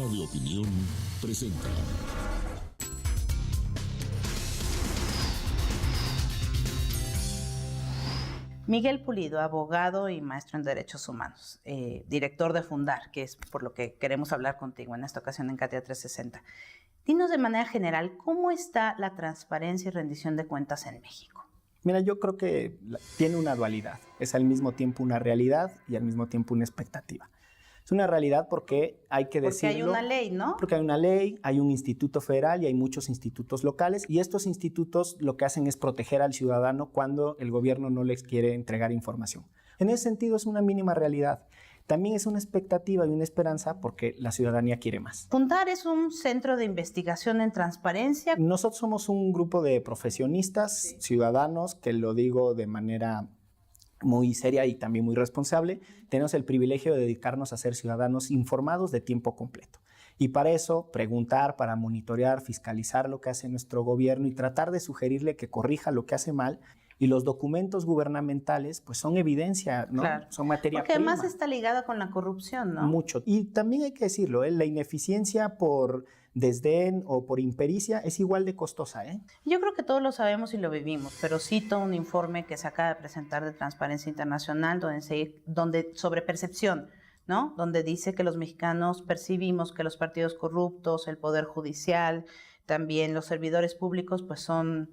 Radio Opinión presenta. Miguel Pulido, abogado y maestro en Derechos Humanos, director de Fundar, que es por lo que queremos hablar contigo en esta ocasión en Katia 360. Dinos de manera general, ¿cómo está la transparencia y rendición de cuentas en México? Mira, yo creo que tiene una dualidad. Es al mismo tiempo una realidad y al mismo tiempo una expectativa. Es una realidad porque hay que decirlo. Porque hay una ley, ¿no? Porque hay una ley, hay un instituto federal y hay muchos institutos locales. Y estos institutos lo que hacen es proteger al ciudadano cuando el gobierno no les quiere entregar información. En ese sentido es una mínima realidad. También es una expectativa y una esperanza porque la ciudadanía quiere más. Fundar es un centro de investigación en transparencia. Nosotros somos un grupo de profesionistas, ciudadanos, que lo digo de manera muy seria y también muy responsable. Tenemos el privilegio de dedicarnos a ser ciudadanos informados de tiempo completo. Y para eso, preguntar, para monitorear, fiscalizar lo que hace nuestro gobierno y tratar de sugerirle que corrija lo que hace mal. Y los documentos gubernamentales, pues son evidencia, ¿no? Claro. Son materia Porque prima. además está ligada con la corrupción, ¿no? Mucho. Y también hay que decirlo, la ineficiencia por desdén o por impericia es igual de costosa, ¿eh? Yo creo que todos lo sabemos y lo vivimos, pero cito un informe que se acaba de presentar de Transparencia Internacional donde sobre percepción, ¿no? Donde dice que los mexicanos percibimos que los partidos corruptos, el poder judicial, también los servidores públicos, pues son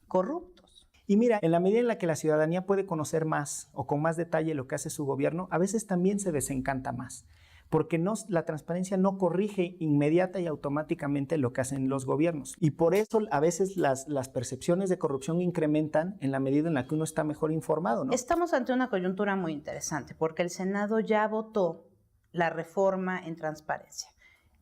corruptos. Y mira, en la medida en la que la ciudadanía puede conocer más o con más detalle lo que hace su gobierno, a veces también se desencanta más, porque la transparencia no corrige inmediata y automáticamente lo que hacen los gobiernos. Y por eso a veces las percepciones de corrupción incrementan en la medida en la que uno está mejor informado, ¿no? Estamos ante una coyuntura muy interesante, porque el Senado ya votó la reforma en transparencia.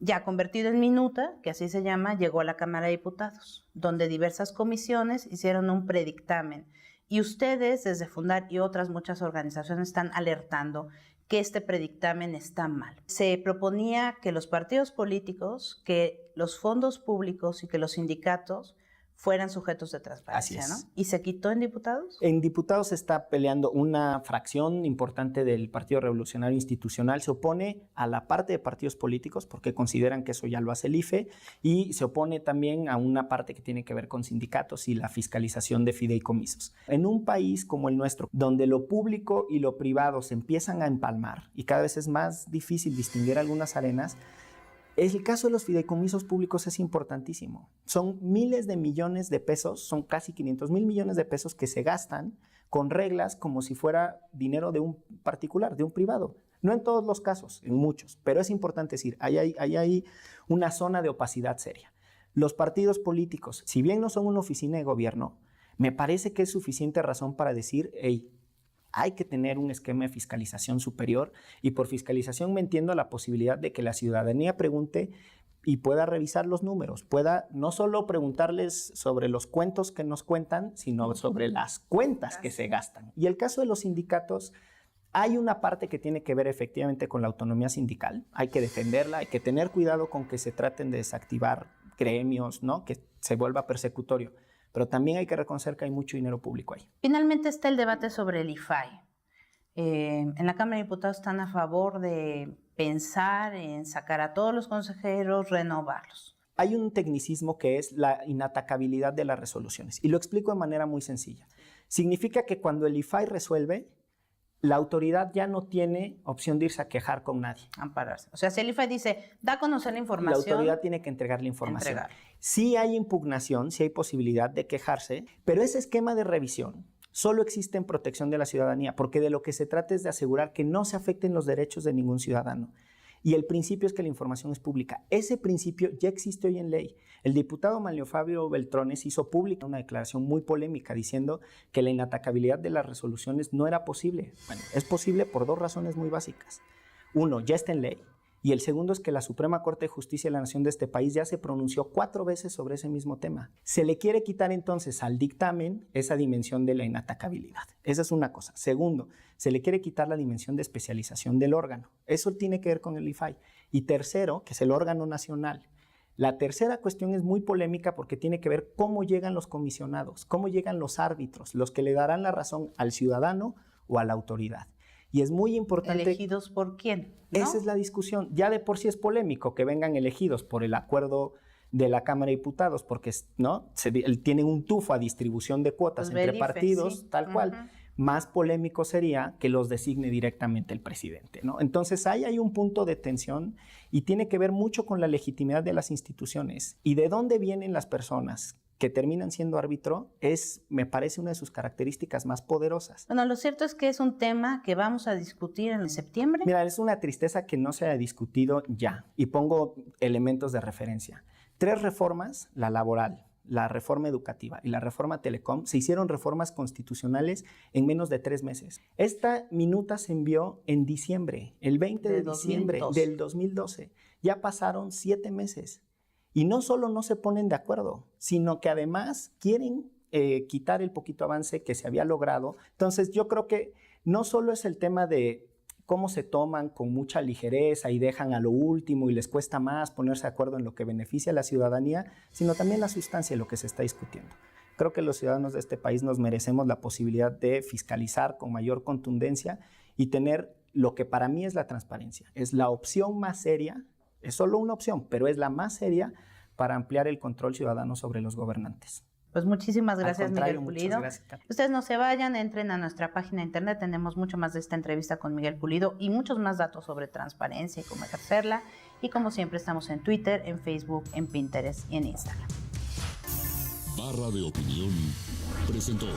Ya convertido en minuta, que así se llama, llegó a la Cámara de Diputados, donde diversas comisiones hicieron un predictamen. Y ustedes, desde Fundar y otras muchas organizaciones, están alertando que este predictamen está mal. Se proponía que los partidos políticos, que los fondos públicos y que los sindicatos fueran sujetos de transparencia, Así es. ¿no? ¿Y se quitó en diputados? En diputados se está peleando una fracción importante del Partido Revolucionario Institucional, se opone a la parte de partidos políticos porque consideran que eso ya lo hace el IFE y se opone también a una parte que tiene que ver con sindicatos y la fiscalización de fideicomisos. En un país como el nuestro, donde lo público y lo privado se empiezan a empalmar y cada vez es más difícil distinguir algunas arenas, el caso de los fideicomisos públicos es importantísimo. Son miles de millones de pesos, son casi 500,000 millones de pesos que se gastan con reglas como si fuera dinero de un particular, de un privado. No en todos los casos, en muchos, pero es importante decir, hay una zona de opacidad seria. Los partidos políticos, si bien no son una oficina de gobierno, me parece que es suficiente razón para decir, hey, hay que tener un esquema de fiscalización superior y por fiscalización me entiendo la posibilidad de que la ciudadanía pregunte y pueda revisar los números, pueda no solo preguntarles sobre los cuentos que nos cuentan, sino sobre las cuentas que se gastan. Y el caso de los sindicatos, hay una parte que tiene que ver efectivamente con la autonomía sindical, hay que defenderla, hay que tener cuidado con que se traten de desactivar gremios, ¿no? Que se vuelva persecutorio. Pero también hay que reconocer que hay mucho dinero público ahí. Finalmente está el debate sobre el IFAI. En la Cámara de Diputados están a favor de pensar en sacar a todos los consejeros, renovarlos. Hay un tecnicismo que es la inatacabilidad de las resoluciones. Y lo explico de manera muy sencilla. Significa que cuando el IFAI resuelve, la autoridad ya no tiene opción de irse a quejar con nadie. Ampararse. O sea, si el IFAI dice, da a conocer la información. La autoridad tiene que entregar la información. Sí hay impugnación, sí hay posibilidad de quejarse, pero ese esquema de revisión solo existe en protección de la ciudadanía, porque de lo que se trata es de asegurar que no se afecten los derechos de ningún ciudadano. Y el principio es que la información es pública. Ese principio ya existe hoy en ley. El diputado Manlio Fabio Beltrones hizo pública una declaración muy polémica diciendo que la inatacabilidad de las resoluciones no era posible. Bueno, es posible por dos razones muy básicas. Uno, ya está en ley. Y el segundo es que la Suprema Corte de Justicia de la Nación de este país ya se pronunció 4 veces sobre ese mismo tema. Se le quiere quitar entonces al dictamen esa dimensión de la inatacabilidad. Esa es una cosa. Segundo, se le quiere quitar la dimensión de especialización del órgano. Eso tiene que ver con el IFAI. Y tercero, que es el órgano nacional. La tercera cuestión es muy polémica porque tiene que ver cómo llegan los comisionados, cómo llegan los árbitros, los que le darán la razón al ciudadano o a la autoridad. Y es muy importante... ¿Elegidos por quién? ¿No? Esa es la discusión. Ya de por sí es polémico que vengan elegidos por el acuerdo de la Cámara de Diputados, porque ¿no? Tienen un tufo a distribución de cuotas Pues entre IFE, partidos, sí. tal cual. Más polémico sería que los designe directamente el presidente, ¿no? Entonces ahí hay un punto de tensión y tiene que ver mucho con la legitimidad de las instituciones y de dónde vienen las personas que terminan siendo árbitro me parece una de sus características más poderosas. Bueno, lo cierto es que es un tema que vamos a discutir en septiembre. Mira, es una tristeza que no se haya discutido ya y pongo elementos de referencia. 3 reformas, la laboral, la reforma educativa y la reforma telecom, se hicieron reformas constitucionales en menos de 3 meses. Esta minuta se envió en diciembre, el 20 de diciembre 2012. del 2012. Ya pasaron 7 meses. Y no solo no se ponen de acuerdo, sino que además quieren quitar el poquito avance que se había logrado. Entonces yo creo que no solo es el tema de cómo se toman con mucha ligereza y dejan a lo último y les cuesta más ponerse de acuerdo en lo que beneficia a la ciudadanía, sino también la sustancia de lo que se está discutiendo. Creo que los ciudadanos de este país nos merecemos la posibilidad de fiscalizar con mayor contundencia y tener lo que para mí es la transparencia. Es la opción más seria, es solo una opción, pero es la más seria para ampliar el control ciudadano sobre los gobernantes. Pues muchísimas gracias, Miguel muchas Pulido. gracias, Katy. Ustedes no se vayan, entren a nuestra página de internet, tenemos mucho más de esta entrevista con Miguel Pulido y muchos más datos sobre transparencia y cómo ejercerla. Y como siempre estamos en Twitter, en Facebook, en Pinterest y en Instagram. Barra de Opinión presentó.